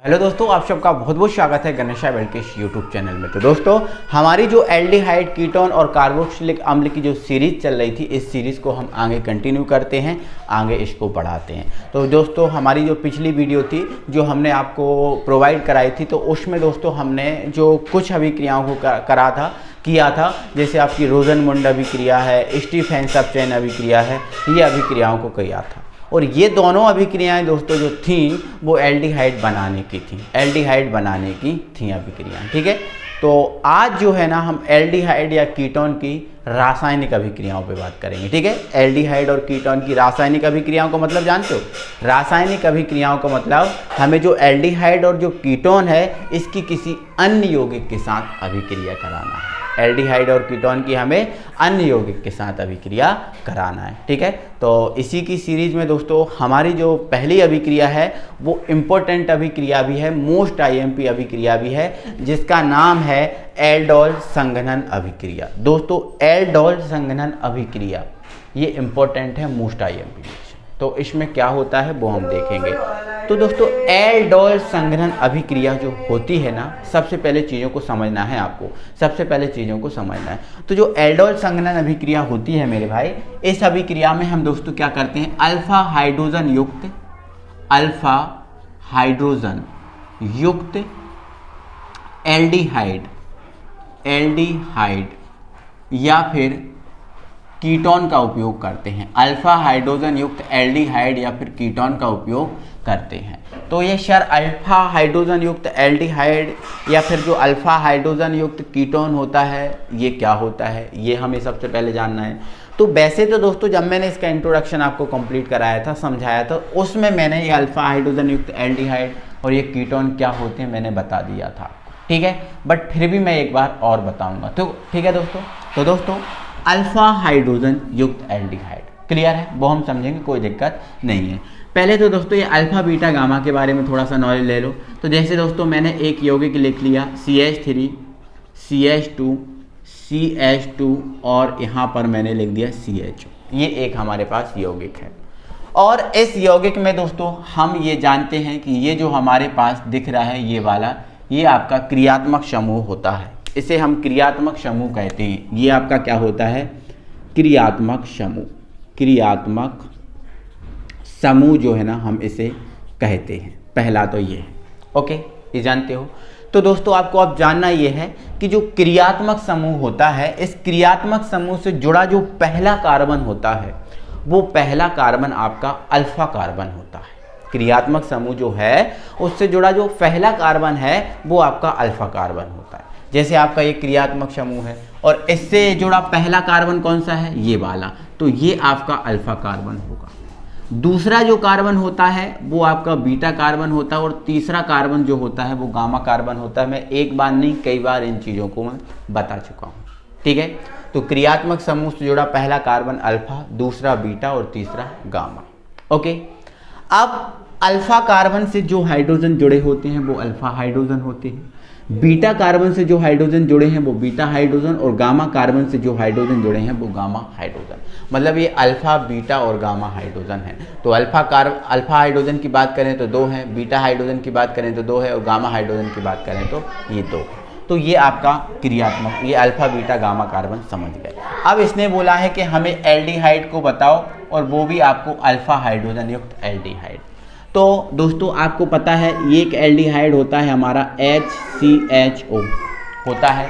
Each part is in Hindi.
हेलो दोस्तों, आप सबका बहुत बहुत स्वागत है गणेशा वेल्केश यूट्यूब चैनल में। तो दोस्तों, हमारी जो एल्डिहाइड, कीटोन और कार्बोक्सिलिक अम्ल की जो सीरीज़ चल रही थी, इस सीरीज़ को हम आगे कंटिन्यू करते हैं, आगे इसको बढ़ाते हैं। तो दोस्तों, हमारी जो पिछली वीडियो थी जो हमने आपको प्रोवाइड कराई थी, तो उसमें दोस्तों हमने जो कुछ अभिक्रियाओं को किया था, जैसे आपकी रोजन-मुंड अभिक्रिया है, स्टीफेन-सब्स्टैइन अभिक्रिया है, ये अभिक्रियाओं को किया था। और ये दोनों अभिक्रियाएं दोस्तों जो थी वो एल्डिहाइड बनाने की थी, अभिक्रियाएं। ठीक है, तो आज जो है ना हम एल्डिहाइड या कीटोन की रासायनिक अभिक्रियाओं पे बात करेंगे। ठीक है, एल्डिहाइड और कीटोन की रासायनिक अभिक्रियाओं का मतलब जानते हो? रासायनिक अभिक्रियाओं का मतलब हमें जो एल्डिहाइड और जो कीटोन है इसकी किसी अन्य यौगिक के साथ अभिक्रिया कराना है। एल्डिहाइड और कीटोन की हमें अन्य यौगिक के साथ अभिक्रिया कराना है। ठीक है, तो इसी की सीरीज में दोस्तों हमारी जो पहली अभिक्रिया है वो इम्पोर्टेंट अभिक्रिया भी है, मोस्ट आईएमपी अभिक्रिया भी है, जिसका नाम है एल्डोल संघनन अभिक्रिया। दोस्तों, एल्डोल संघनन अभिक्रिया ये इम्पोर्टेंट है, मोस्ट आईएमपी। तो इसमें क्या होता है वो हम देखेंगे। तो दोस्तों, एल्डोल संघनन अभिक्रिया जो होती है ना, सबसे पहले चीज़ों को समझना है आपको, तो जो एल्डोल संघनन अभिक्रिया होती है मेरे भाई, इस अभिक्रिया में हम दोस्तों क्या करते हैं, अल्फा हाइड्रोजन युक्त एल्डिहाइड या फिर कीटोन का उपयोग करते हैं। अल्फा हाइड्रोजन युक्त एल्डिहाइड या फिर कीटोन का उपयोग करते हैं। तो ये सर अल्फा हाइड्रोजन युक्त एल्डिहाइड या फिर जो अल्फा हाइड्रोजन युक्त कीटोन होता है ये क्या होता है, ये हमें सबसे पहले जानना है। तो वैसे तो दोस्तों जब मैंने इसका इंट्रोडक्शन आपको कंप्लीट कराया था, समझाया था, उसमें मैंने ये अल्फा हाइड्रोजन युक्त एल्डिहाइड और ये कीटोन क्या होते हैं मैंने बता दिया था। ठीक है, बट फिर भी मैं एक बार और बताऊंगा। तो ठीक है दोस्तों, तो दोस्तों अल्फा हाइड्रोजन युक्त एल्डिहाइड क्लियर है, वो हम समझेंगे, कोई दिक्कत नहीं है। पहले तो दोस्तों ये अल्फा बीटा गामा के बारे में थोड़ा सा नॉलेज ले लो। तो जैसे दोस्तों मैंने एक यौगिक लिख लिया CH3 CH2 CH2 और यहाँ पर मैंने लिख दिया CH। ये एक हमारे पास यौगिक है और इस यौगिक में दोस्तों हम ये जानते हैं कि ये जो हमारे पास दिख रहा है ये वाला, ये आपका क्रियात्मक समूह होता है। इसे हम क्रियात्मक समूह कहते हैं। ये आपका क्या होता है, क्रियात्मक समूह जो है ना हम इसे कहते हैं। पहला तो ये है, ओके, ये जानते हो। तो दोस्तों आपको अब जानना ये है कि जो क्रियात्मक समूह होता है, इस क्रियात्मक समूह से जुड़ा जो पहला कार्बन होता है वो पहला कार्बन आपका अल्फा कार्बन होता है। क्रियात्मक समूह जो है उससे जुड़ा जो पहला कार्बन है वो आपका अल्फा कार्बन होता है। जैसे आपका ये क्रियात्मक समूह है और इससे जुड़ा पहला कार्बन कौन सा है, ये वाला, तो ये आपका अल्फा कार्बन होगा। दूसरा जो कार्बन होता है वो आपका बीटा कार्बन होता है और तीसरा कार्बन जो होता है वो गामा कार्बन होता है। मैं एक बार नहीं कई बार इन चीज़ों को मैं बता चुका हूँ। ठीक है, तो क्रियात्मक समूह से जुड़ा पहला कार्बन अल्फा, दूसरा बीटा और तीसरा गामा। ओके, अब अल्फा कार्बन से जो हाइड्रोजन जुड़े होते हैं वो अल्फा हाइड्रोजन होते हैं, बीटा कार्बन से जो हाइड्रोजन जुड़े हैं वो बीटा हाइड्रोजन और गामा कार्बन से जो हाइड्रोजन जुड़े हैं वो गामा हाइड्रोजन। मतलब ये अल्फा, बीटा और गामा हाइड्रोजन है। तो अल्फा हाइड्रोजन की बात करें तो 2 है, बीटा हाइड्रोजन की बात करें तो 2 है और गामा हाइड्रोजन की बात करें तो ये 2। तो ये आपका क्रियात्मक, ये अल्फा बीटा गामा कार्बन समझ गए। अब इसने बोला है कि हमें एल्डिहाइड को बताओ और वो भी आपको अल्फा हाइड्रोजन युक्त एल्डिहाइड। तो दोस्तों आपको पता है ये एक एल्डिहाइड होता है हमारा HCHO होता है,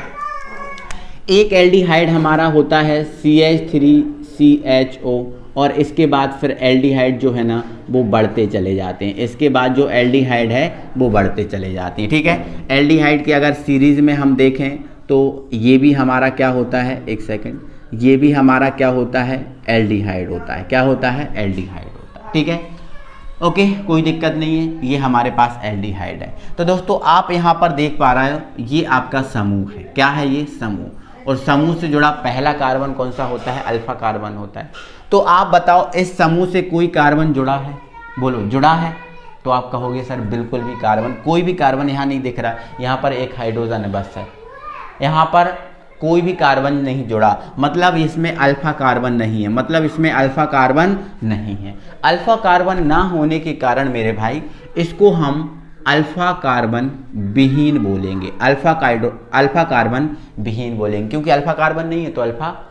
एक एल्डिहाइड हमारा होता है CH3CHO और इसके बाद फिर एल्डिहाइड जो है ना वो बढ़ते चले जाते हैं। इसके बाद जो एल्डिहाइड है वो बढ़ते चले जाते हैं। ठीक है, एल्डिहाइड की अगर सीरीज़ में हम देखें तो ये भी हमारा क्या होता है, एक सेकेंड, ये भी हमारा क्या होता है, एल्डिहाइड होता है। क्या होता है, एल्डिहाइड होता है। ठीक है, ओके, कोई दिक्कत नहीं है, ये हमारे पास एल्डिहाइड है। तो दोस्तों आप यहाँ पर देख पा रहे हो ये आपका समूह है। क्या है ये, समूह, और समूह से जुड़ा पहला कार्बन कौन सा होता है, अल्फा कार्बन होता है। तो आप बताओ इस समूह से कोई कार्बन जुड़ा है, बोलो जुड़ा है। तो आप कहोगे सर बिल्कुल भी कार्बन, कोई भी कार्बन यहाँ नहीं दिख रहा, यहाँ पर एक हाइड्रोजन है बस सर, यहाँ पर कोई भी कार्बन नहीं जुड़ा, मतलब इसमें अल्फा कार्बन नहीं है, अल्फा कार्बन ना होने के कारण मेरे भाई इसको हम अल्फा कार्बन विहीन बोलेंगे, अल्फा कार्बन विहीन बोलेंगे, क्योंकि अल्फा कार्बन नहीं है तो अल्फा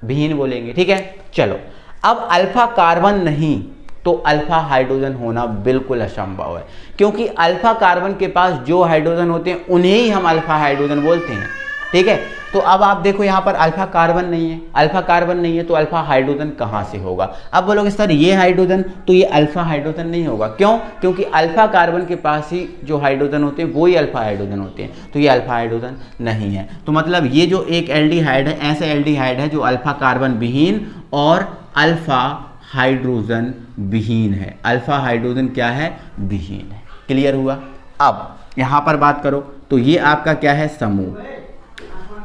विहीन बोलेंगे। ठीक है, चलो अब अल्फा कार्बन नहीं तो अल्फा हाइड्रोजन होना बिल्कुल असंभव है, क्योंकि अल्फा कार्बन के पास जो हाइड्रोजन होते हैं उन्हें ही हम अल्फा हाइड्रोजन बोलते हैं। ठीक है, तो अब आप देखो यहाँ पर अल्फा कार्बन नहीं है, अल्फा कार्बन नहीं है तो अल्फा हाइड्रोजन कहाँ से होगा। अब बोलोगे सर ये हाइड्रोजन, तो ये अल्फा हाइड्रोजन नहीं होगा। क्यों? क्योंकि अल्फा कार्बन के पास ही जो हाइड्रोजन होते हैं वो ही अल्फा हाइड्रोजन होते हैं, तो ये अल्फा हाइड्रोजन नहीं है। तो मतलब ये जो एक एल्डिहाइड है, ऐसा एल्डिहाइड है जो अल्फा कार्बन विहीन और अल्फा हाइड्रोजन विहीन है। अल्फा हाइड्रोजन क्या है? विहीन है। क्लियर हुआ? अब यहाँ पर बात करो तो ये आपका क्या है? समूह,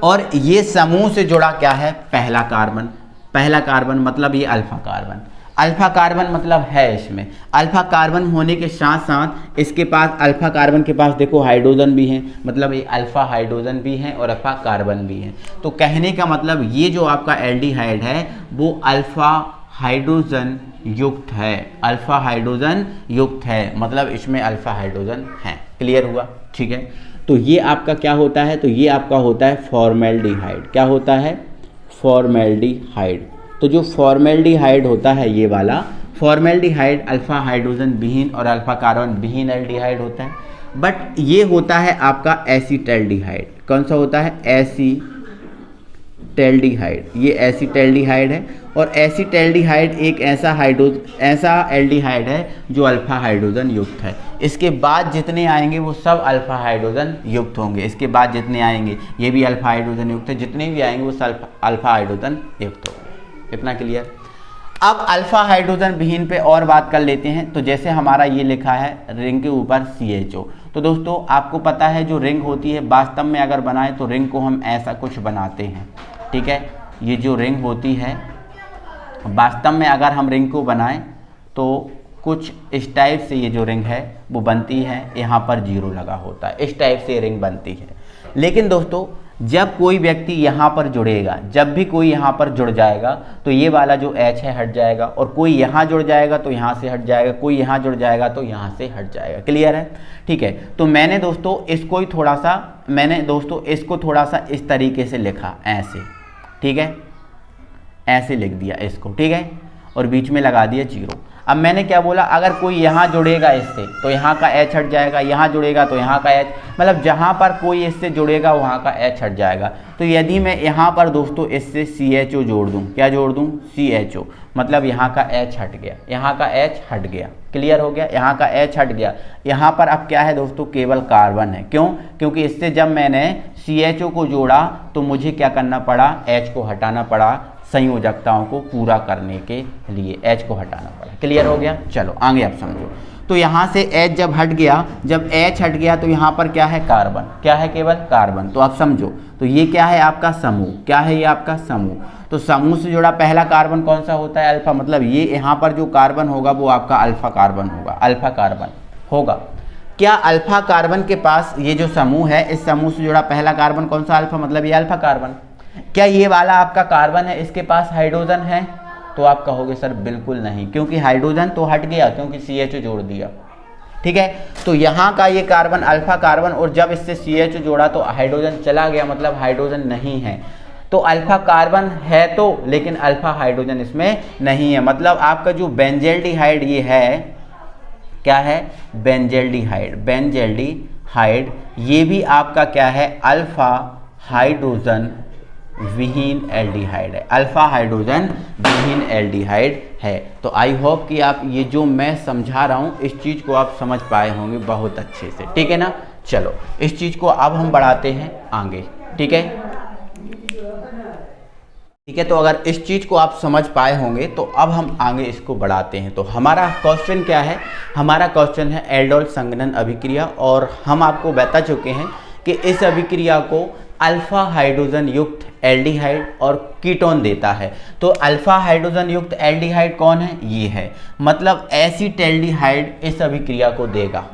और ये समूह से जुड़ा क्या है? पहला कार्बन। पहला कार्बन मतलब ये अल्फा कार्बन। अल्फा कार्बन मतलब है इसमें अल्फा कार्बन होने के साथ साथ इसके पास अल्फा कार्बन के पास देखो हाइड्रोजन भी है, मतलब ये अल्फा हाइड्रोजन भी है और अल्फा कार्बन भी है। तो कहने का मतलब ये जो आपका एल्डिहाइड है वो अल्फा हाइड्रोजन युक्त है, अल्फा हाइड्रोजन युक्त है, मतलब इसमें अल्फा हाइड्रोजन है। क्लियर हुआ? ठीक है, तो ये आपका क्या होता है? तो ये आपका होता है फॉर्मेल्डिहाइड। क्या होता है? फॉर्मेल्डिहाइड। तो जो फॉर्मेल्डिहाइड होता है ये वाला फॉर्मेल्डिहाइड अल्फा हाइड्रोजन विहीन और अल्फा कार्बन विहीन एल्डिहाइड होता है, बट ये होता है आपका एसीटैल्डिहाइड। कौन सा होता है? एसीटैल्डिहाइड। ये एसीटैल्डिहाइड है, और एसीटैल्डिहाइड एक ऐसा एल्डिहाइड है जो अल्फा हाइड्रोजन युक्त है। इसके बाद जितने आएंगे वो सब अल्फा हाइड्रोजन युक्त होंगे। इसके बाद जितने आएंगे ये भी अल्फा हाइड्रोजन युक्त है, जितने भी आएंगे वो सब अल्फा हाइड्रोजन युक्त होंगे। इतना क्लियर? अब अल्फा हाइड्रोजन विहीन पे और बात कर लेते हैं। तो जैसे हमारा ये लिखा है रिंग के ऊपर CHO, तो दोस्तों आपको पता है जो रिंग होती है वास्तव में अगर बनाए तो रिंग को हम ऐसा कुछ बनाते हैं। ठीक है, ये जो रिंग होती है वास्तव में अगर हम रिंग को बनाएं तो कुछ इस टाइप से ये जो रिंग है वो बनती है, यहाँ पर 0 लगा होता है, इस टाइप से रिंग बनती है। लेकिन दोस्तों जब कोई व्यक्ति यहाँ पर जुड़ेगा, जब भी कोई यहाँ पर जुड़ जाएगा तो ये वाला जो H है हट जाएगा, और कोई यहाँ जुड़ जाएगा तो यहाँ से हट जाएगा, कोई यहाँ जुड़ जाएगा तो यहाँ से हट जाएगा। क्लियर है? ठीक है, तो मैंने दोस्तों इसको थोड़ा सा इस तरीके से लिखा, ऐसे। ठीक है, ऐसे लिख दिया इसको। ठीक है, और बीच में लगा दिया 0। अब मैंने क्या बोला? अगर कोई यहाँ जुड़ेगा इससे तो यहाँ का H हट जाएगा, यहाँ जुड़ेगा तो यहाँ का H, मतलब जहाँ पर कोई इससे जुड़ेगा वहाँ का H हट जाएगा। तो यदि मैं यहाँ पर दोस्तों इससे CHO जोड़ दूँ, क्या जोड़ दूँ? CHO, मतलब यहाँ का H हट गया, यहाँ का H हट गया। क्लियर हो गया? यहाँ का H हट गया। यहाँ पर अब क्या है दोस्तों? केवल कार्बन है। क्यों? क्योंकि इससे जब मैंने CHO को जोड़ा तो मुझे क्या करना पड़ा? H को हटाना पड़ा, संयोजकताओं को पूरा करने के लिए H को हटाना पड़ा। क्लियर हो गया? चलो आगे आप समझो। तो यहाँ से H जब हट गया, जब H हट गया तो यहाँ पर क्या है? कार्बन। क्या है? केवल कार्बन। तो आप समझो, तो ये क्या है? आपका समूह। क्या है ये? आपका समूह। तो समूह से जुड़ा पहला कार्बन कौन सा होता है? अल्फा, मतलब ये यहाँ पर जो कार्बन होगा वो आपका अल्फा कार्बन होगा, अल्फा कार्बन होगा। क्या अल्फा कार्बन के पास ये जो समूह है, इस समूह से जुड़ा पहला कार्बन कौन सा? अल्फा, मतलब ये अल्फा कार्बन। क्या ये वाला आपका कार्बन है, इसके पास हाइड्रोजन है? तो आप कहोगे सर बिल्कुल नहीं, क्योंकि हाइड्रोजन तो हट गया, क्योंकि CHO जोड़ दिया। ठीक है, तो यहाँ का ये कार्बन अल्फा कार्बन, और जब इससे CHO जोड़ा तो हाइड्रोजन चला गया, मतलब हाइड्रोजन नहीं है। तो अल्फा कार्बन है तो, लेकिन अल्फा हाइड्रोजन इसमें नहीं है। मतलब आपका जो बेंजल्डिहाइड ये है, क्या है? बेंजल्डिहाइड। बेंजल्डिहाइड ये भी आपका क्या है? अल्फा हाइड्रोजन विहीन एल्डिहाइड है, अल्फा हाइड्रोजन विहीन एल्डिहाइड है। तो आई होप कि आप ये जो मैं समझा रहा हूँ इस चीज़ को आप समझ पाए होंगे बहुत अच्छे से। ठीक है ना? चलो इस चीज़ को अब हम बढ़ाते हैं आगे। ठीक है? ठीक है, तो अगर इस चीज़ को आप समझ पाए होंगे तो अब हम आगे इसको बढ़ाते हैं। तो हमारा क्वेश्चन क्या है? हमारा क्वेश्चन है एल्डोल संघनन अभिक्रिया, और हम आपको बता चुके हैं कि इस अभिक्रिया को अल्फा हाइड्रोजन युक्त एल्डिहाइड और कीटोन देता है। तो अल्फा हाइड्रोजन युक्त एल्डिहाइड कौन है? ये है, मतलब एसीटैल्डिहाइड इस अभिक्रिया को देगा।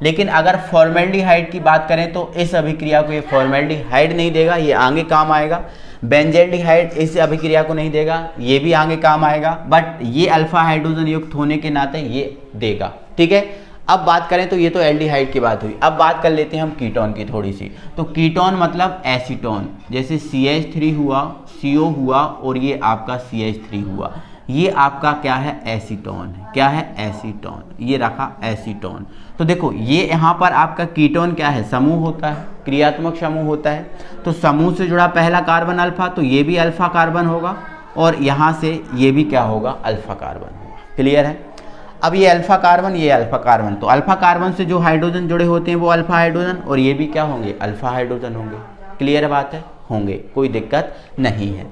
लेकिन अगर फॉर्मेल्डिहाइड की बात करें तो इस अभिक्रिया को ये फॉर्मेल्डिहाइड नहीं देगा, ये आगे काम आएगा। बेंजल्डिहाइड इस अभिक्रिया को नहीं देगा, ये भी आगे काम आएगा, बट ये अल्फा हाइड्रोजन युक्त होने के नाते ये देगा। ठीक है, अब बात करें तो ये तो एल्डिहाइड की बात हुई, अब बात कर लेते हैं हम कीटोन की थोड़ी सी। तो कीटोन मतलब एसीटोन, जैसे CH3 हुआ, CO हुआ और ये आपका CH3 हुआ, ये आपका क्या है, एसीटोन है। क्या है, एसीटोन, ये रखा एसीटोन। तो देखो ये यहाँ पर आपका कीटोन क्या है, समूह होता है, क्रियात्मक समूह होता है। तो समूह से जुड़ा पहला कार्बन अल्फा, तो ये भी अल्फा कार्बन होगा और यहाँ से ये भी क्या होगा, अल्फा कार्बन होगा। क्लियर है। अब ये अल्फा कार्बन, ये अल्फा कार्बन, तो अल्फा कार्बन से जो हाइड्रोजन जुड़े होते हैं वो अल्फा हाइड्रोजन, और ये भी क्या होंगे, अल्फा हाइड्रोजन होंगे। क्लियर बात है, होंगे, कोई दिक्कत नहीं है।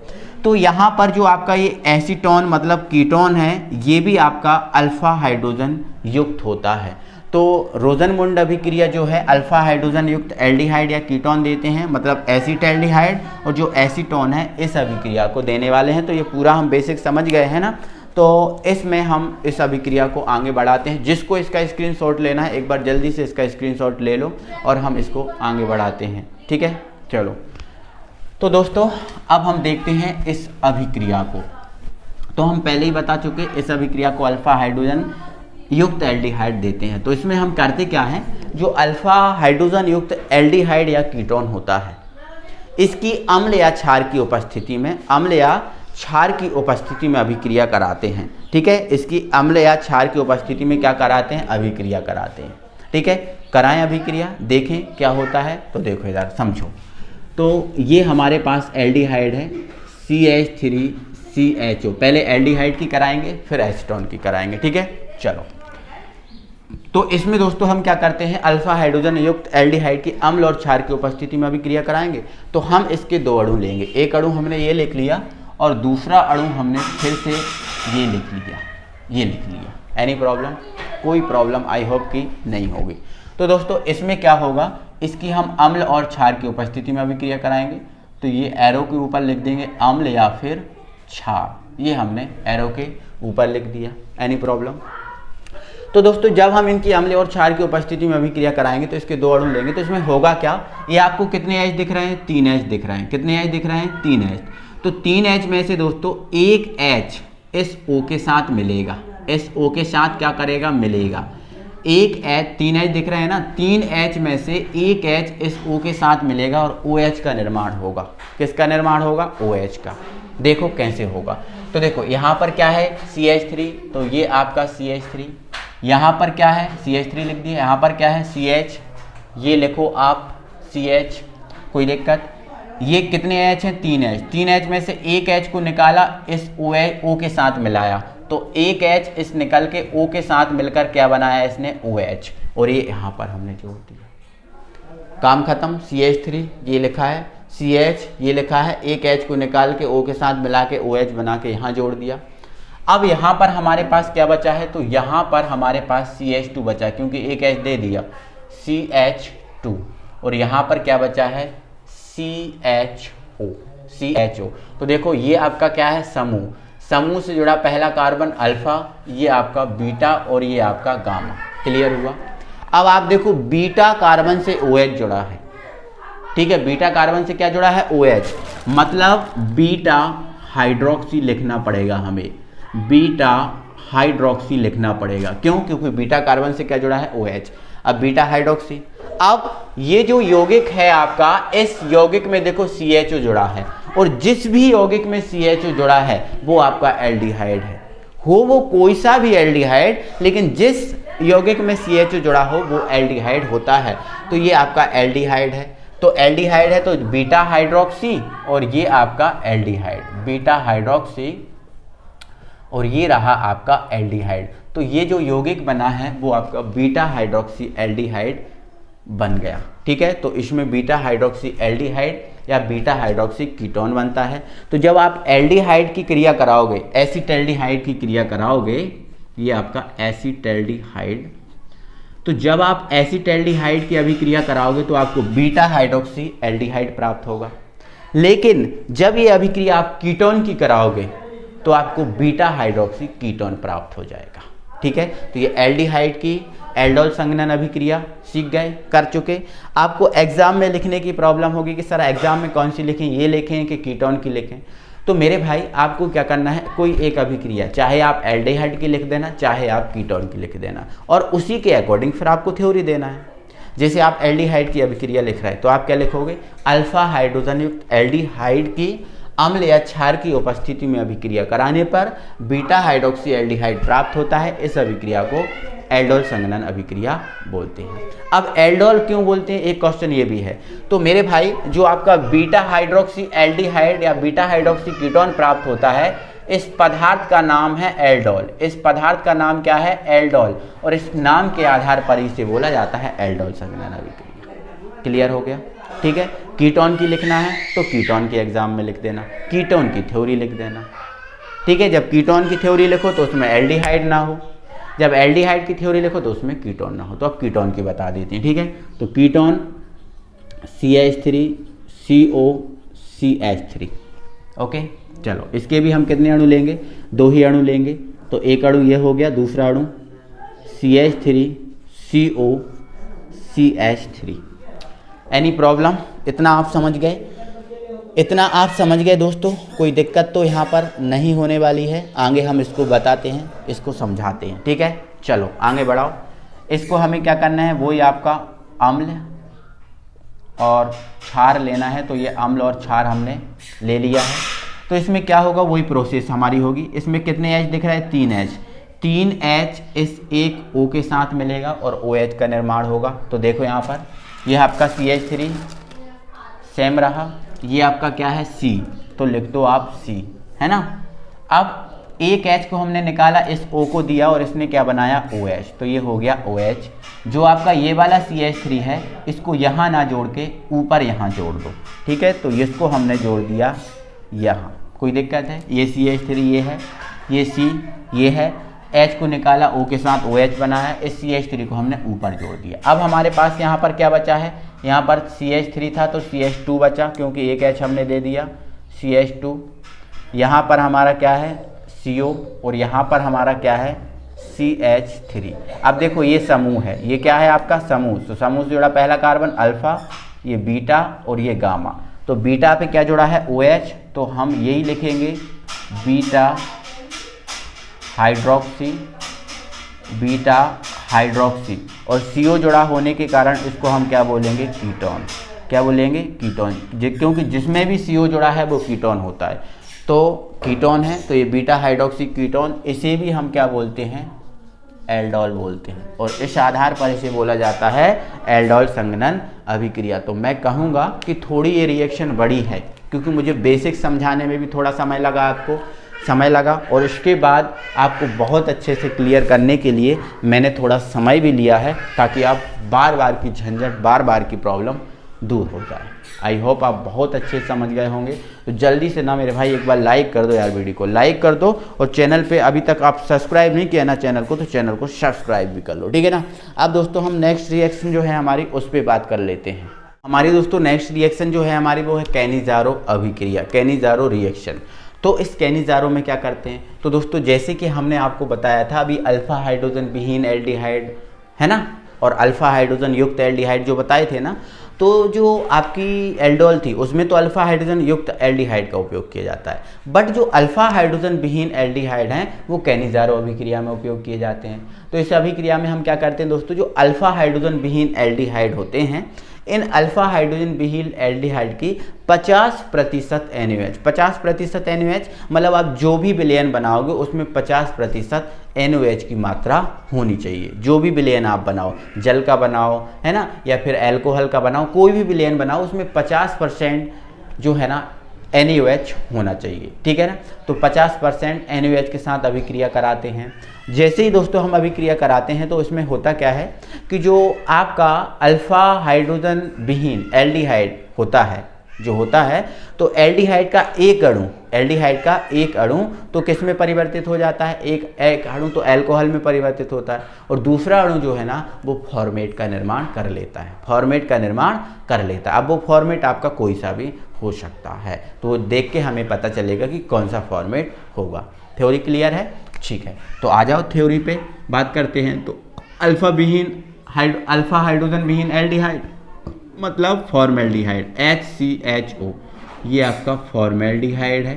तो यहाँ पर जो आपका ये एसीटोन मतलब कीटोन है, ये भी आपका अल्फा हाइड्रोजन युक्त होता है। तो रोजनमुंड अभिक्रिया जो है अल्फा हाइड्रोजन युक्त एल्डिहाइड या कीटोन देते हैं, मतलब एसीटैल्डिहाइड, और जो एसीटोन है इस अभिक्रिया को देने वाले हैं। तो ये पूरा हम बेसिक समझ गए हैं ना। तो इसमें हम इस अभिक्रिया को आगे बढ़ाते हैं। जिसको इसका स्क्रीनशॉट लेना है एक बार जल्दी से इसका स्क्रीनशॉट ले लो और हम इसको आगे बढ़ाते हैं। ठीक है, चलो। तो दोस्तों अब हम देखते हैं इस अभिक्रिया को। तो हम पहले ही बता चुके, इस अभिक्रिया को अल्फा हाइड्रोजन युक्त एल्डिहाइड देते हैं। तो इसमें हम करते क्या हैं, जो अल्फा हाइड्रोजन युक्त एल्डिहाइड या कीटोन होता है, इसकी अम्ल या क्षार की उपस्थिति में, अम्ल या क्षार की उपस्थिति में अभिक्रिया कराते हैं। ठीक है, इसकी अम्ल या क्षार की उपस्थिति में क्या कराते हैं, अभिक्रिया कराते हैं। ठीक है, कराएं अभिक्रिया, देखें क्या होता है। तो देखो इधर समझो, तो ये हमारे पास एल्डिहाइड है CH3CHO। पहले एल्डिहाइड की कराएंगे फिर एसीटोन की कराएंगे। ठीक है, चलो। तो इसमें दोस्तों हम क्या करते हैं, अल्फा हाइड्रोजन युक्त एल्डिहाइड की अम्ल और क्षार की उपस्थिति में अभिक्रिया कराएंगे। तो हम इसके दो अणु लेंगे, एक अणु हमने ये लिख लिया और दूसरा अणु हमने फिर से ये लिख लिया, ये लिख लिया। एनी प्रॉब्लम, कोई प्रॉब्लम आई होप कि नहीं होगी। तो दोस्तों इसमें क्या होगा, इसकी हम अम्ल और क्षार की उपस्थिति में अभिक्रिया कराएंगे। तो ये एरो के ऊपर लिख देंगे अम्ल या फिर क्षार, ये हमने एरो के ऊपर लिख दिया। Any problem. तो दोस्तों जब हम इनकी अम्ल और क्षार की उपस्थिति में अभिक्रिया कराएंगे तो इसके दो अणु लेंगे। तो इसमें होगा क्या, ये आपको कितने H दिख रहे हैं, 3 H दिख रहे हैं। कितने H दिख रहे हैं, 3 H। तो 3 H में से दोस्तों एक H इस O के साथ मिलेगा, इस O के साथ क्या करेगा, मिलेगा। एक H, 3 H दिख रहे हैं ना, 3 H में से एक H इस O के साथ मिलेगा और OH का निर्माण होगा। किसका निर्माण होगा, OH का। देखो कैसे होगा। तो देखो यहाँ पर क्या है, CH3, तो ये आपका CH3, यहाँ पर क्या है, CH3 लिख दिया, यहाँ पर क्या है, CH, ये लिखो आप CH, कोई दिक्कत। ये कितने H हैं, 3 H। 3 H में से एक H को निकाला, इस O के साथ मिलाया, तो एक H इस निकल के O के साथ मिलकर क्या बनाया इसने, OH, और ये यहाँ पर हमने जोड़ दिया। काम खत्म। CH3 ये लिखा है, CH ये लिखा है, एक H को निकाल के O के साथ मिला के OH बना के यहाँ जोड़ दिया। अब यहाँ पर हमारे पास क्या बचा है, तो यहाँ पर हमारे पास CH2 बचा, क्योंकि एक H दे दिया, CH2, और यहाँ पर क्या बचा है, CHO। तो देखो ये आपका क्या है, समूह, समूह से जुड़ा पहला कार्बन अल्फा, ये आपका बीटा और ये आपका गामा। क्लियर हुआ। अब आप देखो बीटा कार्बन से OH जुड़ा है। ठीक है, बीटा कार्बन से क्या जुड़ा है, OH, मतलब बीटा हाइड्रोक्सी लिखना पड़ेगा हमें, बीटा हाइड्रोक्सी लिखना पड़ेगा। क्यों, क्योंकि बीटा कार्बन से क्या जुड़ा है, OH। अब बीटा हाइड्रोक्सी, अब ये जो यौगिक है आपका, इस यौगिक में देखो CHO जुड़ा है, और जिस भी यौगिक में CHO जुड़ा है वो आपका एल्डिहाइड है। हो वो कोई सा भी एल्डिहाइड, लेकिन जिस यौगिक में CHO जुड़ा हो वो एल्डिहाइड होता है। तो ये आपका एल्डिहाइड है। तो एल्डिहाइड है तो बीटा हाइड्रोक्सी, और ये आपका एल्डिहाइड, बीटा हाइड्रोक्सी, और ये रहा आपका एल्डिहाइड। तो ये जो यौगिक बना है वो आपका बीटा हाइड्रोक्सी एल्डिहाइड बन गया। ठीक है, तो इसमें बीटा हाइड्रोक्सी एल्डिहाइड या बीटा हाइड्रोक्सी कीटोन बनता है। तो जब आप एल्डिहाइड की क्रिया कराओगे, एसीटैल्डिहाइड की क्रिया कराओगे, ये आपका एसीटैल्डिहाइड, तो जब आप एसीटैल्डिहाइड की अभिक्रिया कराओगे तो आपको बीटा हाइड्रोक्सी एल्डिहाइड प्राप्त होगा। लेकिन जब ये अभिक्रिया आप कीटोन की कराओगे तो आपको बीटा हाइड्रोक्सी कीटोन प्राप्त हो जाएगा। ठीक है, तो ये एल्डिहाइड की एल्डोल संघनन अभिक्रिया सीख गए, कर चुके। आपको एग्जाम में लिखने की प्रॉब्लम होगी कि सर एग्जाम में कौन सी लिखें, ये लिखें कि कीटोन की लिखें। तो मेरे भाई आपको क्या करना है, कोई एक अभिक्रिया, चाहे आप एल्डिहाइड की लिख देना, चाहे आप कीटोन की लिख देना, और उसी के अकॉर्डिंग फिर आपको थ्योरी देना है। जैसे आप एल्डिहाइड की अभिक्रिया लिख रहे हैं तो आप क्या लिखोगे, अल्फा हाइड्रोजन युक्त एल्डिहाइड की अम्ल या क्षार की उपस्थिति में अभिक्रिया कराने पर बीटा हाइड्रोक्सी एल्डिहाइड प्राप्त होता है। इस अभिक्रिया को एल्डोल संघनन अभिक्रिया बोलते हैं। अब एल्डोल क्यों बोलते हैं, एक क्वेश्चन ये भी है। तो मेरे भाई जो आपका बीटा हाइड्रोक्सी एल्डिहाइड या बीटा हाइड्रोक्सी कीटोन प्राप्त होता है, इस पदार्थ का नाम है एल्डोल। इस पदार्थ का नाम क्या है, एल्डोल, और इस नाम के आधार पर इसे बोला जाता है एल्डोल संघनन अभिक्रिया। क्लियर हो गया, ठीक है। कीटोन की लिखना है तो कीटोन के एग्जाम में लिख देना, कीटोन की थ्योरी लिख देना, ठीक है। जब कीटोन की थ्योरी लिखो तो उसमें एल्डिहाइड ना हो, जब एल्डिहाइड की थ्योरी लिखो तो उसमें कीटोन ना हो। तो अब कीटोन की बता देते हैं, ठीक है। तो कीटोन CH3COCH3, ओके। चलो इसके भी हम कितने अणु लेंगे, 2 ही अणु लेंगे। तो एक अणु ये हो गया, दूसरा अणु CH3COCH3। एनी प्रॉब्लम, इतना आप समझ गए, इतना आप समझ गए दोस्तों। कोई दिक्कत तो यहाँ पर नहीं होने वाली है, आगे हम इसको बताते हैं, इसको समझाते हैं, ठीक है। चलो आगे बढ़ाओ। इसको हमें क्या करना है, वही आपका अम्ल और क्षार लेना है। तो ये अम्ल और क्षार हमने ले लिया है। तो इसमें क्या होगा, वही प्रोसेस हमारी होगी। इसमें कितने H दिख रहा है, 3 H। 3 H इस एक O के साथ मिलेगा और OH का निर्माण होगा। तो देखो यहाँ पर यह आपका CH3 सेम रहा, ये आपका क्या है C, तो लिख दो आप C, है ना। अब एक H को हमने निकाला, इस O को दिया और इसने क्या बनाया, OH, तो ये हो गया OH। जो आपका ये वाला CH3 है, इसको यहाँ ना जोड़ के ऊपर यहाँ जोड़ दो, ठीक है। तो इसको हमने जोड़ दिया यहाँ, कोई दिक्कत है। ये CH3 ये है, ये C ये है, H को निकाला, O के साथ OH बना है, इस CH3 को हमने ऊपर जोड़ दिया। अब हमारे पास यहाँ पर क्या बचा है, यहाँ पर CH3 था तो CH2 बचा, क्योंकि एक H हमने दे दिया, CH2। यहाँ पर हमारा क्या है, CO, और यहाँ पर हमारा क्या है, CH3। अब देखो ये समूह है, ये क्या है आपका समूह। तो समूह से जुड़ा पहला कार्बन अल्फा, ये बीटा और ये गामा। तो बीटा पे क्या जुड़ा है, OH, तो हम यही लिखेंगे बीटा हाइड्रोक्सी, बीटा हाइड्रोक्सी, और CO जुड़ा होने के कारण इसको हम क्या बोलेंगे, कीटोन। क्या बोलेंगे, कीटोन, क्योंकि जिसमें भी CO जुड़ा है वो कीटोन होता है। तो कीटोन है, तो ये बीटा हाइड्रोक्सी कीटोन, इसे भी हम क्या बोलते हैं, एल्डोल बोलते हैं, और इस आधार पर इसे बोला जाता है एल्डोल संघनन अभिक्रिया। तो मैं कहूँगा कि थोड़ी ये रिएक्शन बड़ी है, क्योंकि मुझे बेसिक समझाने में भी थोड़ा समय लगा, आपको समय लगा, और इसके बाद आपको बहुत अच्छे से क्लियर करने के लिए मैंने थोड़ा समय भी लिया है, ताकि आप बार बार की झंझट, बार बार की प्रॉब्लम दूर हो जाए। आई होप आप बहुत अच्छे से समझ गए होंगे। तो जल्दी से ना मेरे भाई एक बार लाइक कर दो यार, वीडियो को लाइक कर दो, और चैनल पे अभी तक आप सब्सक्राइब नहीं किया ना चैनल को, तो चैनल को सब्सक्राइब भी कर लो, ठीक है ना। अब दोस्तों हम नेक्स्ट रिएक्शन जो है हमारी, उस पर बात कर लेते हैं। हमारी दोस्तों नेक्स्ट रिएक्शन जो है हमारी, वो है कैनिज़ारो अभिक्रिया, कैनिज़ारो रिएक्शन। तो इस कैनिज़ारो में क्या करते हैं, तो दोस्तों जैसे कि हमने आपको बताया था अभी, अल्फा हाइड्रोजन विहीन एल्डिहाइड है ना, और अल्फा हाइड्रोजन युक्त एल्डिहाइड जो बताए थे ना, तो जो आपकी एल्डोल थी उसमें तो अल्फा हाइड्रोजन युक्त एल्डिहाइड का उपयोग किया जाता है, बट जो अल्फा हाइड्रोजन विहीन एल्डिहाइड हैं वो कैनिज़ारो अभिक्रिया में उपयोग किए जाते हैं। तो इस अभिक्रिया में हम क्या करते हैं दोस्तों, जो अल्फा हाइड्रोजन विहीन एल्डिहाइड होते हैं, इन अल्फा हाइड्रोजन विहीन एल्डिहाइड की 50% NaOH, 50% NaOH मतलब आप जो भी विलयन बनाओगे उसमें 50% NaOH की मात्रा होनी चाहिए। जो भी विलयन आप बनाओ, जल का बनाओ है ना, या फिर अल्कोहल का बनाओ, कोई भी विलयन बनाओ, उसमें 50% जो है ना NaOH होना चाहिए, ठीक है ना। तो 50% NaOH के साथ अभिक्रिया कराते हैं। जैसे ही दोस्तों हम अभिक्रिया कराते हैं तो इसमें होता क्या है कि जो आपका अल्फा हाइड्रोजन विहीन एल्डिहाइड होता है, जो होता है, तो एल्डिहाइड का एक अणु तो किस में परिवर्तित हो जाता है, एक अणु तो अल्कोहल में परिवर्तित होता है, और दूसरा अणु जो है ना वो फॉर्मेट का निर्माण कर लेता है, अब वो फॉर्मेट आपका कोई सा भी हो सकता है। तो देख के हमें पता चलेगा कि कौन सा फॉर्मेट होगा। थ्योरी क्लियर है, ठीक है। तो आ जाओ थ्योरी पे बात करते हैं। तो अल्फा हाइड्रोजन विहीन एल्डिहाइड मतलब फॉर्मेल्डिहाइड, HCHO, ये आपका फॉर्मेल्डिहाइड है,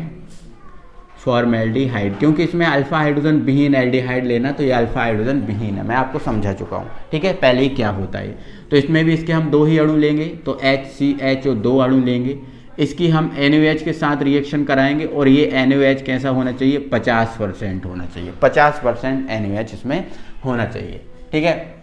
फॉर्मेल्डिहाइड, क्योंकि इसमें अल्फा हाइड्रोजन विहीन एल्डिहाइड लेना, तो ये अल्फा हाइड्रोजन विहीन है, मैं आपको समझा चुका हूँ, ठीक है, पहले ही क्या होता है। तो इसमें भी इसके हम 2 ही अणु लेंगे, तो HCHO 2 अणु लेंगे, इसकी हम NaOH के साथ रिएक्शन कराएंगे, और ये NaOH कैसा होना चाहिए, 50% होना चाहिए, 50% NaOH इसमें होना चाहिए, ठीक है।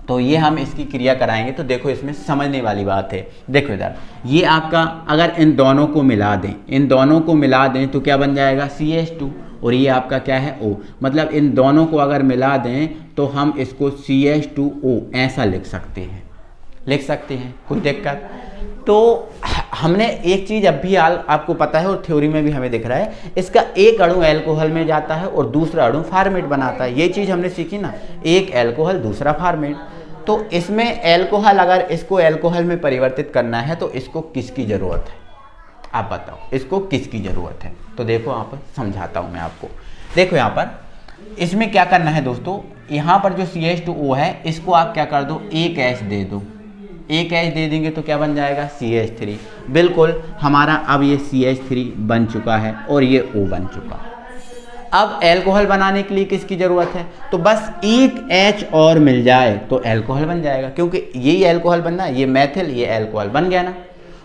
तो ये हम इसकी क्रिया कराएंगे। तो देखो इसमें समझने वाली बात है, देखो इधर ये आपका अगर इन दोनों को मिला दें, इन दोनों को मिला दें तो क्या बन जाएगा, CH2, और ये आपका क्या है O, मतलब इन दोनों को अगर मिला दें तो हम इसको CH2O ऐसा लिख सकते हैं, कोई दिक्कत। तो हमने एक चीज़ अब भी आपको पता है और थ्योरी में भी हमें दिख रहा है, इसका एक अणु एल्कोहल में जाता है और दूसरा अणु फॉर्मेट बनाता है, ये चीज़ हमने सीखी ना, एक एल्कोहल दूसरा फॉर्मेट। तो इसमें एल्कोहल, अगर इसको एल्कोहल में परिवर्तित करना है तो इसको किसकी ज़रूरत है, आप बताओ, इसको किसकी ज़रूरत है। तो देखो यहाँ पर समझाता हूँ मैं आपको। देखो यहाँ पर इसमें क्या करना है दोस्तों, यहाँ पर जो CH2O है इसको आप क्या कर दो, एक H दे दो, एक H दे देंगे तो क्या बन जाएगा, CH3। बिल्कुल हमारा अब ये CH3 बन चुका है और ये O बन चुका। अब एल्कोहल बनाने के लिए किसकी ज़रूरत है, तो बस एक H और मिल जाए तो एल्कोहल बन जाएगा, क्योंकि यही एल्कोहल बनना है, ये मैथिल, ये एल्कोहल बन गया ना।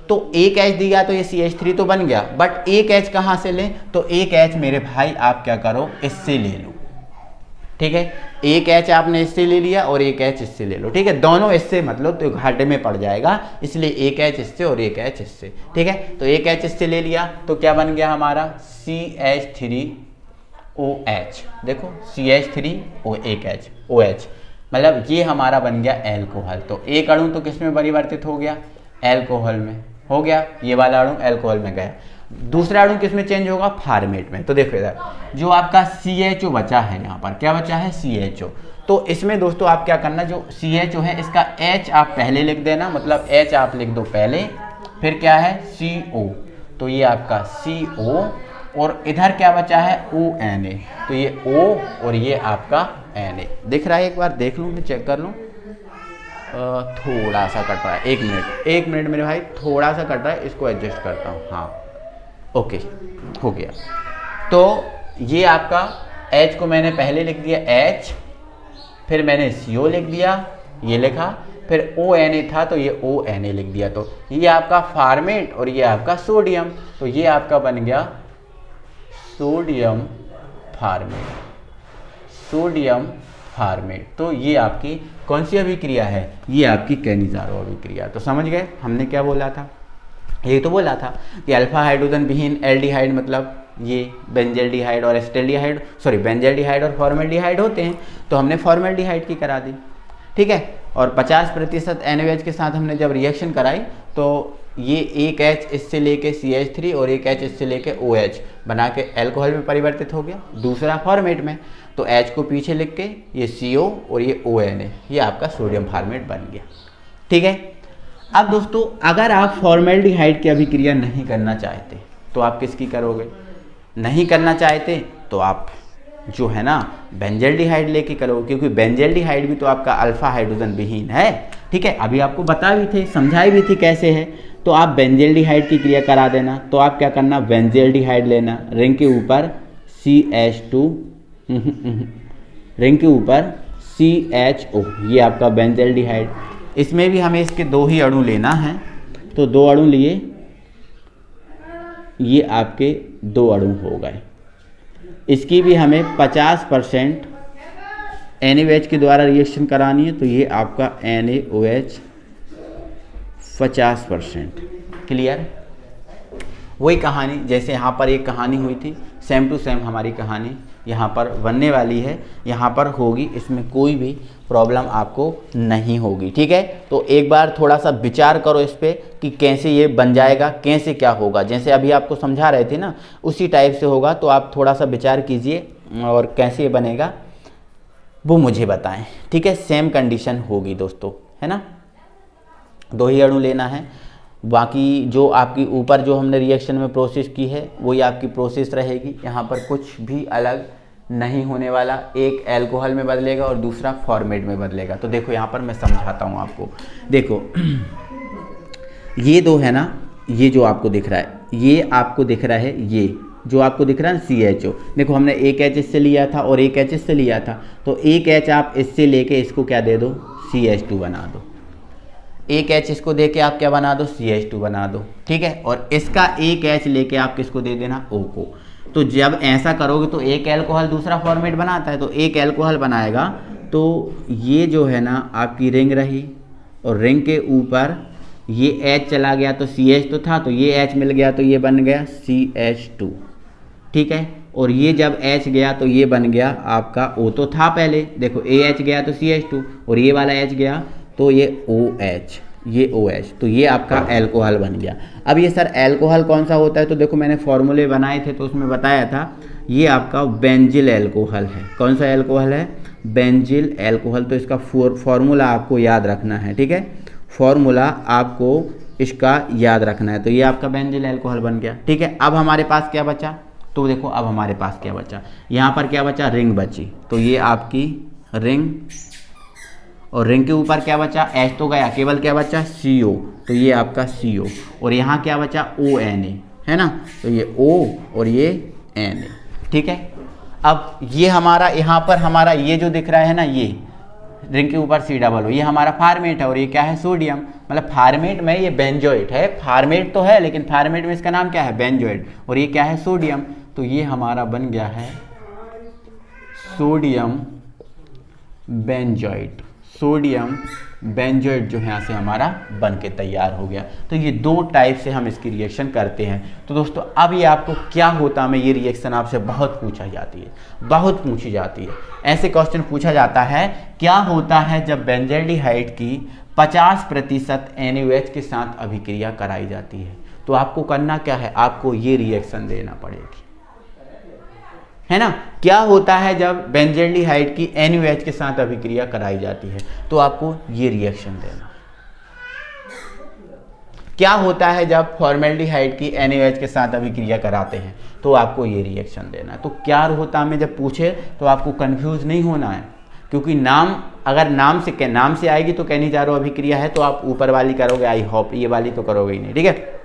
तो एक H दिया तो ये CH3 तो बन गया, बट एक H कहाँ से लें, तो एक H मेरे भाई आप क्या करो, इससे ले लो, ठीक है। एक H आपने इससे ले लिया और एक H इससे ले लो, ठीक है, दोनों इससे मतलब तो घाटे में पड़ जाएगा, इसलिए एक H इससे और एक H इससे, ठीक है। तो एक H इससे ले लिया तो क्या बन गया हमारा, CH3OH, देखो CH3O एक H OH, मतलब ये हमारा बन गया एल्कोहल। तो एक अणु तो किस में परिवर्तित हो गया, एल्कोहल में हो गया, ये वाला अणु एल्कोहल में गया, दूसरा अणु किस में चेंज होगा, फॉर्मेट में। तो देखो इधर जो आपका CHO बचा है, यहाँ पर क्या बचा है, CHO। तो इसमें दोस्तों आप क्या करना, जो CHO है इसका H आप पहले लिख देना, मतलब H आप लिख दो पहले, फिर क्या है CO, तो ये आपका CO, और इधर क्या बचा है ONA, तो ये O और ये आपका Na दिख रहा है, एक बार देख लूँ, मैं चेक कर लूँ, थोड़ा सा कट रहा है, एक मिनट मेरे भाई, थोड़ा सा कट रहा है, इसको एडजस्ट करता हूँ, हाँ ओके हो गया। तो ये आपका H को मैंने पहले लिख दिया H, फिर मैंने CO लिख दिया, ये लिखा, फिर ONA था तो ये ONA लिख दिया, तो ये आपका फॉर्मेट और ये आपका सोडियम, तो ये आपका बन गया सोडियम फॉर्मेट। तो ये आपकी कौन सी अभिक्रिया है, ये आपकी कैनिज़ारो अभिक्रिया। तो समझ गए हमने क्या बोला था, ये तो बोला था कि अल्फा हाइड्रोजन विहीन एल्डिहाइड मतलब ये बेंजल्डिहाइड और एस्टेल्डिहाइड, सॉरी बेंजल्डिहाइड और फॉर्मेल्डिहाइड होते हैं, तो हमने फॉर्मेल्डिहाइड की करा दी, ठीक है। और 50% NaOH के साथ हमने जब रिएक्शन कराई तो ये एक H इससे लेके CH3 और एक H इससे लेके OH बना के एल्कोहल में परिवर्तित हो गया, दूसरा फॉर्मेट में। तो H को पीछे लिख के ये CO और ये ONA, ये आपका सोडियम फॉर्मेट बन गया, ठीक है। अब दोस्तों अगर आप फॉर्मेल्डिहाइड की अभिक्रिया नहीं करना चाहते तो आप किसकी करोगे, नहीं करना चाहते तो आप जो है ना बेंजल्डिहाइड लेके करोगे, क्योंकि बेंजल्डिहाइड भी तो आपका अल्फा हाइड्रोजन विहीन है, ठीक है। अभी आपको बता भी थे, समझाई भी थी कैसे है, तो आप बेंजल्डिहाइड की क्रिया करा देना। तो आप क्या करना, बेंजल्डिहाइड लेना, रिंग के ऊपर CH2, रिंग के ऊपर CHO, ये आपका बेंजल्डिहाइड। इसमें भी हमें इसके 2 ही अणु लेना है, तो 2 अणु लिए, ये आपके 2 अणु हो गए। इसकी भी हमें 50% NaOH के द्वारा रिएक्शन करानी है, तो ये आपका NaOH 50%, क्लियर। वही कहानी जैसे यहाँ पर एक कहानी हुई थी, सेम टू सेम हमारी कहानी यहाँ पर बनने वाली है, यहाँ पर होगी, इसमें कोई भी प्रॉब्लम आपको नहीं होगी, ठीक है। तो एक बार थोड़ा सा विचार करो इस पर कि कैसे ये बन जाएगा, कैसे क्या होगा, जैसे अभी आपको समझा रहे थे ना उसी टाइप से होगा। तो आप थोड़ा सा विचार कीजिए और कैसे ये बनेगा वो मुझे बताएं, ठीक है। सेम कंडीशन होगी दोस्तों, है ना, 2 ही अणु लेना है, बाकी जो आपकी ऊपर जो हमने रिएक्शन में प्रोसेस की है वही आपकी प्रोसेस रहेगी, यहाँ पर कुछ भी अलग नहीं होने वाला, एक एल्कोहल में बदलेगा और दूसरा फॉर्मेट में बदलेगा। तो देखो यहाँ पर मैं समझाता हूँ आपको, देखो ये 2 है ना, ये जो आपको दिख रहा है, ये आपको दिख रहा है, ये जो आपको दिख रहा है CHO, देखो हमने एक H इससे लिया था और एक H इससे लिया था, तो एक H आप इससे लेके इसको क्या दे दो, CH2 बना दो। एक H इसको दे के आप क्या बना दो, CH2 बना दो, ठीक है। और इसका एक H लेके आप किसको दे देना, O को। तो जब ऐसा करोगे तो एक एल्कोहल दूसरा फॉर्मेट बनाता है, तो एक एल्कोहल बनाएगा तो ये जो है ना आपकी रिंग रही, और रिंग के ऊपर ये H चला गया तो CH तो था, तो ये H मिल गया तो ये बन गया CH2, ठीक है। और ये जब H गया तो ये बन गया आपका O तो था पहले, देखो AH गया तो CH2 और ये वाला H गया तो ये OH, ये OH, तो ये आपका एल्कोहल बन गया। अब ये सर एल्कोहल कौन सा होता है, तो देखो मैंने फॉर्मूले बनाए थे तो उसमें बताया था ये आपका बेंजिल एल्कोहल है। कौन सा एल्कोहल है, बेंजिल एल्कोहल। तो इसका फॉर्मूला आपको याद रखना है, ठीक है, फॉर्मूला आपको इसका याद रखना है। तो ये आपका बेंजिल एल्कोहल बन गया, ठीक है। अब हमारे पास क्या बचा, तो देखो अब हमारे पास क्या बचा, यहाँ पर क्या बचा, रिंग बची, तो ये आपकी रिंग, और रिंग के ऊपर क्या बचा, H तो गया, केवल क्या बचा, CO, तो ये आपका CO, और यहाँ क्या बचा, ONA, है ना, तो ये O और ये Na, ठीक है। अब ये हमारा यहाँ पर हमारा ये जो दिख रहा है ना, ये रिंग के ऊपर C+O, ये हमारा फार्मेट है, और ये क्या है, सोडियम। मतलब फार्मेट में ये बेंजोइट है, फार्मेट तो है लेकिन फार्मेट में इसका नाम क्या है, बेंजोइट, और ये क्या है, सोडियम। तो ये हमारा बन गया है सोडियम बेंजोइट, सोडियम बेंजोइट जो है यहाँ से हमारा बन के तैयार हो गया। तो ये दो टाइप से हम इसकी रिएक्शन करते हैं। तो दोस्तों अब ये आपको क्या होता है, ये रिएक्शन आपसे बहुत पूछा जाती है, बहुत पूछी जाती है। ऐसे क्वेश्चन पूछा जाता है, क्या होता है जब बेंजल्डिहाइड की 50% NaOH के साथ अभिक्रिया कराई जाती है। तो आपको करना क्या है, आपको ये रिएक्शन देना पड़ेगी, है ना। क्या होता है जब बेंजल्डिहाइड की NaOH के साथ अभिक्रिया कराई जाती है, तो आपको ये रिएक्शन देना। क्या होता है जब फॉर्मेल्डिहाइड की NaOH के साथ अभिक्रिया कराते हैं, तो आपको ये रिएक्शन देना है। तो क्या होता है, जब पूछे तो आपको कंफ्यूज नहीं होना है, क्योंकि नाम अगर नाम से आएगी तो कहनीजारो अभिक्रिया है तो आप ऊपर वाली करोगे, आई होप, ये वाली तो करोगे ही नहीं, ठीक है।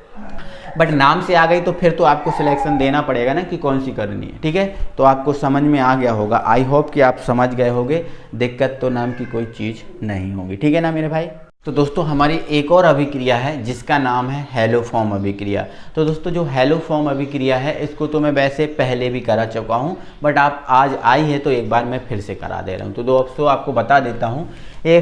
बट नाम से आ गई तो फिर तो आपको सिलेक्शन देना पड़ेगा ना कि कौन सी करनी है, ठीक है। तो आपको समझ में आ गया होगा, आई होप कि आप समझ गए होंगे, दिक्कत तो नाम की कोई चीज़ नहीं होगी, ठीक है ना मेरे भाई। तो दोस्तों हमारी एक और अभिक्रिया है जिसका नाम है हैलोफॉर्म अभिक्रिया। तो दोस्तों जो हैलोफॉर्म अभिक्रिया है इसको तो मैं वैसे पहले भी करा चुका हूँ, बट आप आज आई है तो एक बार मैं फिर से करा दे रहा हूँ। तो दोस्तों आपको बता देता हूँ, ये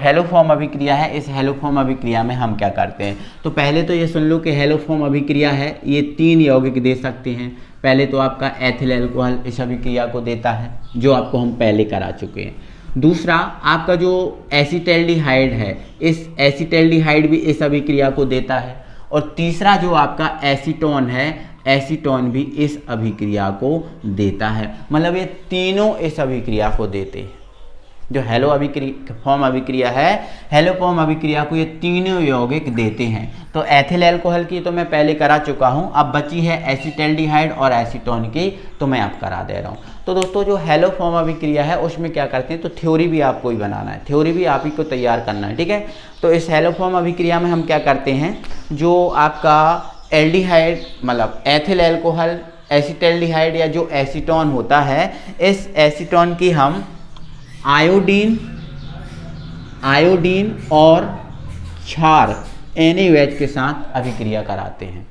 हैलोफॉर्म अभिक्रिया है। इस हैलोफॉर्म अभिक्रिया में हम क्या करते हैं, तो पहले तो ये सुन लो कि हैलोफॉर्म अभिक्रिया है, ये 3 यौगिक दे सकते हैं। पहले तो आपका एथिल अल्कोहल इस अभिक्रिया को देता है, जो आपको हम पहले करा चुके हैं। दूसरा आपका जो एसिटल्डिहाइड है, इस एसिटल्डिहाइड भी इस अभिक्रिया को देता है। और तीसरा जो आपका एसीटोन है, एसीटोन भी इस अभिक्रिया को देता है। मतलब ये तीनों इस अभिक्रिया को देते हैं। जो हैलोफॉर्म अभिक्रिया है, हैलोफॉर्म अभिक्रिया को ये तीनों यौगिक देते हैं। तो एथिल अल्कोहल की तो मैं पहले करा चुका हूँ, अब बची है एसिटल्डिहाइड और एसीटोन की, तो मैं अब करा दे रहा हूँ। तो दोस्तों जो हैलोफॉर्म अभिक्रिया है उसमें क्या करते हैं, तो थ्योरी भी आपको ही बनाना है, थ्योरी भी आप ही को तैयार करना है, ठीक है। तो इस हैलोफॉर्म अभिक्रिया में हम क्या करते हैं, जो आपका एल्डिहाइड मतलब एथिल अल्कोहल, एसिटल्डिहाइड या जो एसीटोन होता है, इस एसीटोन की हम आयोडीन और क्षार NaOH के साथ अभिक्रिया कराते हैं।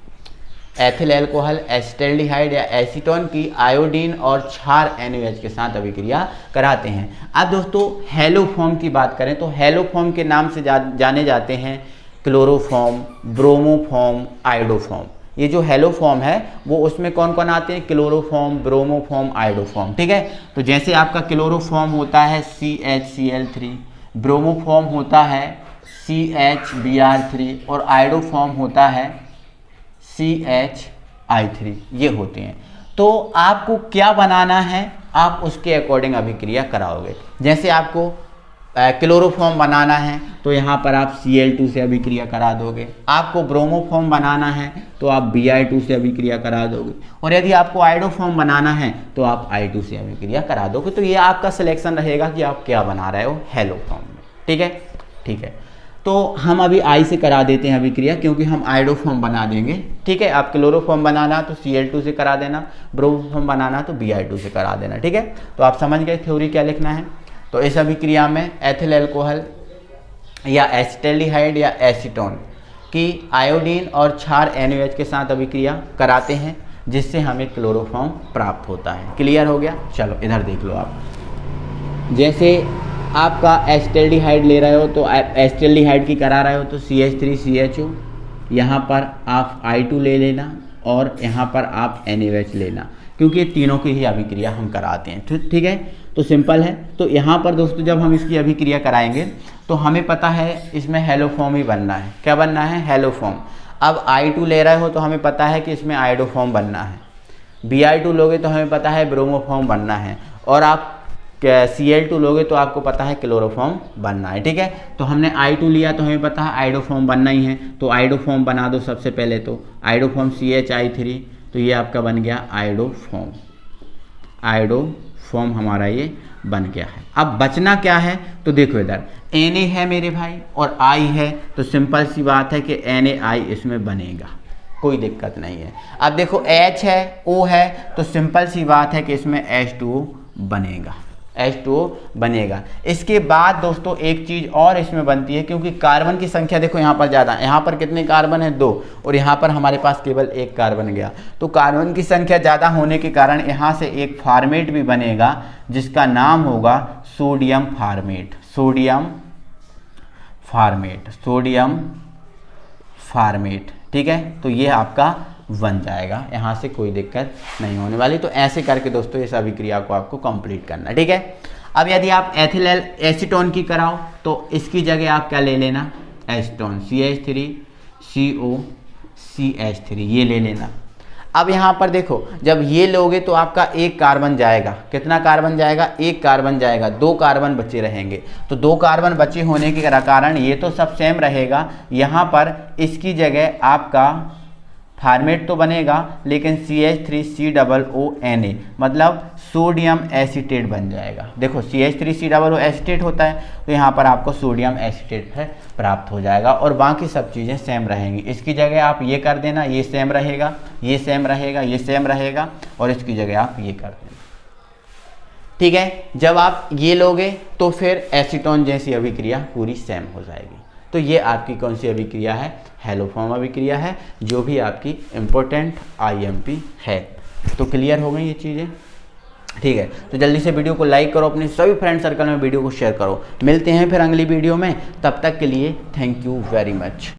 एथिल अल्कोहल, एसिटल्डिहाइड या एसीटोन की आयोडीन और क्षार NaOH के साथ अभिक्रिया कराते हैं। अब दोस्तों हैलोफॉर्म की बात करें तो हैलोफॉर्म के नाम से जाने जाते हैं क्लोरोफॉर्म, ब्रोमोफॉर्म, आयोडोफॉर्म। ये जो हैलोफॉर्म है वो उसमें कौन कौन आते हैं, क्लोरोफॉर्म, ब्रोमोफॉर्म, आयोडोफॉर्म, ठीक है। तो जैसे आपका क्लोरोफॉर्म होता है CHCl3, ब्रोमोफॉर्म होता है CHBr3 और आयोडोफॉर्म होता है CHI3, ये होते हैं। तो आपको क्या बनाना है, आप उसके अकॉर्डिंग अभिक्रिया कराओगे। जैसे आपको क्लोरोफॉर्म बनाना है तो यहाँ पर आप Cl2 से अभिक्रिया करा दोगे। आपको ब्रोमोफॉर्म बनाना है तो आप Br2 से अभिक्रिया करा दोगे। और यदि आपको आयोडोफॉर्म बनाना है तो आप I2 से अभिक्रिया करा दोगे। तो ये आपका सिलेक्शन रहेगा कि आप क्या बना रहे हो हैलोफॉर्म में, ठीक है, ठीक है। तो हम अभी आई से करा देते हैं अभिक्रिया, क्योंकि हम आयोडोफॉर्म बना देंगे। ठीक है, आप क्लोरोफॉर्म बनाना तो Cl2 से करा देना, ब्रोमोफॉर्म बनाना तो Br2 से करा देना। ठीक है, तो आप समझ गए थ्योरी क्या लिखना है। तो इस अभिक्रिया में एथिल अल्कोहल या एसिटाल्डिहाइड या एसीटोन की आयोडीन और क्षार NaOH के साथ अभिक्रिया कराते हैं, जिससे हमें क्लोरोफॉर्म प्राप्त होता है। क्लियर हो गया। चलो इधर देख लो आप, जैसे आपका एसिटाल्डिहाइड ले रहे हो तो एसिटाल्डिहाइड की करा रहे हो तो CH3CHO, यहाँ पर आप I2 ले लेना और यहाँ पर आप NaOH लेना, क्योंकि ये तीनों की ही अभिक्रिया हम कराते हैं। ठीक है, तो सिंपल है। तो यहाँ पर दोस्तों जब हम इसकी अभिक्रिया कराएंगे तो हमें पता है इसमें हेलोफॉर्म ही बनना है। क्या बनना है? हेलोफॉर्म। अब I2 ले रहे हो तो हमें पता है कि इसमें आयोडोफॉर्म बनना है, Br2 लोगे तो हमें पता है ब्रोमोफॉर्म बनना है, और आप Cl2 लोगे तो आपको पता है क्लोरोफॉर्म बनना है। ठीक है, तो हमने I2 लिया तो हमें पता है आयोडोफॉर्म बनना ही है, तो आयोडोफॉर्म बना दो सबसे पहले। तो आयोडोफॉर्म CHI3, तो ये आपका बन गया आयोडोफॉर्म। आयोडोफॉर्म हमारा ये बन गया है। अब बचना क्या है? तो देखो इधर Na है मेरे भाई और I है, तो सिंपल सी बात है कि NaI इसमें बनेगा, कोई दिक्कत नहीं है। अब देखो H है, O है, तो सिंपल सी बात है कि इसमें H2O बनेगा, H2O बनेगा। इसके बाद दोस्तों एक चीज़ और इसमें बनती है, क्योंकि कार्बन की संख्या देखो यहाँ पर ज़्यादा, यहाँ पर कितने कार्बन है? 2, और यहाँ पर हमारे पास केवल 1 कार्बन गया। तो कार्बन की संख्या ज़्यादा होने के कारण यहाँ से एक फार्मेट भी बनेगा, जिसका नाम होगा sodium format. Sodium format, sodium format. ठीक है, तो ये आपका बन जाएगा, यहाँ से कोई दिक्कत नहीं होने वाली। तो ऐसे करके दोस्तों इस अभिक्रिया को आपको कंप्लीट करना है। ठीक है, अब यदि आप एथिल एसीटोन की कराओ तो इसकी जगह आप क्या ले लेना? एसीटोन, CH3CO CH3, ये ले लेना। अब यहाँ पर देखो जब ये लोगे तो आपका 1 कार्बन जाएगा। कितना कार्बन जाएगा? 1 कार्बन जाएगा, 2 कार्बन बचे रहेंगे। तो 2 कार्बन बचे होने के कारण ये तो सब सेम रहेगा, यहाँ पर इसकी जगह आपका फार्मेट तो बनेगा, लेकिन CH3COONA मतलब सोडियम एसीटेट बन जाएगा। देखो CH3COO एसीटेट होता है, तो यहाँ पर आपको सोडियम एसीटेट है प्राप्त हो जाएगा, और बाकी सब चीज़ें सेम रहेंगी। इसकी जगह आप ये कर देना, ये सेम रहेगा, ये सेम रहेगा, ये सेम रहेगा, और इसकी जगह आप ये कर देना। ठीक है, जब आप ये लोगे तो फिर एसीटोन जैसी अभिक्रिया पूरी सेम हो जाएगी। तो ये आपकी कौन सी अभिक्रिया है? हेलोफॉर्म अभिक्रिया है, जो भी आपकी इम्पोर्टेंट IMP है। तो क्लियर हो गई ये चीज़ें? ठीक है, तो जल्दी से वीडियो को लाइक करो, अपने सभी फ्रेंड सर्कल में वीडियो को शेयर करो। मिलते हैं फिर अगली वीडियो में, तब तक के लिए थैंक यू वेरी मच।